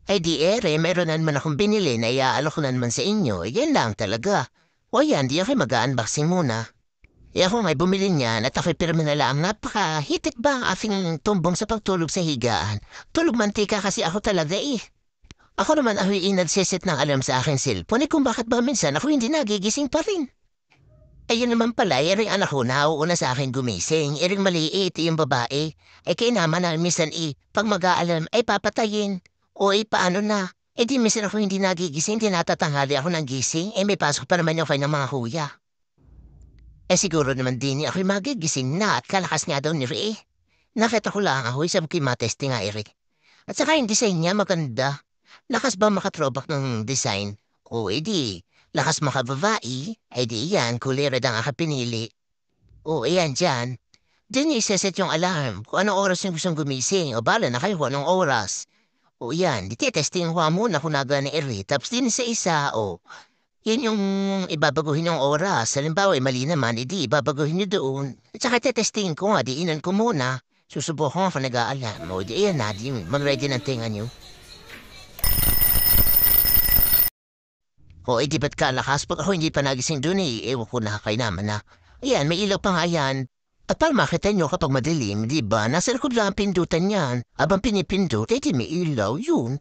Ay di ere, meron na naman akong binili na iaalok ko na naman sa inyo. Yan lang talaga. O yan, di ako mag-unboxing muna. Ako may bumili niyan at ako'y pirmi na lang. Napaka-hitik ba ang aking tumbong sa pagtulog sa higaan? Tulog mantika kasi ako talaga eh. Ako naman ahoy inadseset ng alam sa akin cellphone kung bakit ba minsan ako hindi nagigising pa rin. Ayun naman pala, iring anak ko nauuna sa akin gumising, iring maliit yung babae. Kaya naman na minsan pag mag-aalam ay papatayin. O paano na? Di minsan ako hindi nagigising, tinatatanghali ako ng gising, may pasok pa naman yung kanyang mga kuya. Siguro naman din ako'y magigising na at kalakas nga daw ni Rie. Nakita ko lang ako, sabi ko'y matesting nga Eric. At saka yung design niya maganda. Lakas ba makatrobak ng design? O lakas makababae? Di yan, kulay red ang pinili. O ayan dyan. Diyan niya iseset yung alarm kung anong oras yung gustong gumising o bala na kayo kung anong oras. O yan, testing ko muna kung naga ni Eri. Tapos din sa isa, yan yung ibabaguhin yung oras. Halimbawa, mali naman, ibabaguhin nyo doon. At saka testing ko nga, diinan ko muna. Susubukan ko kung nag-aalam. O ayan na, mag-ready ng tinga nyo. Di ba't kalakas? Pag ako hindi pa nagising doon ewan ko na kay naman na. Ayan, may ilaw pa nga yan. At para makita nyo kapag madilim, di ba? Nasa likod lang ang pindutan yan. Abang pinipindot, di may ilaw, yun.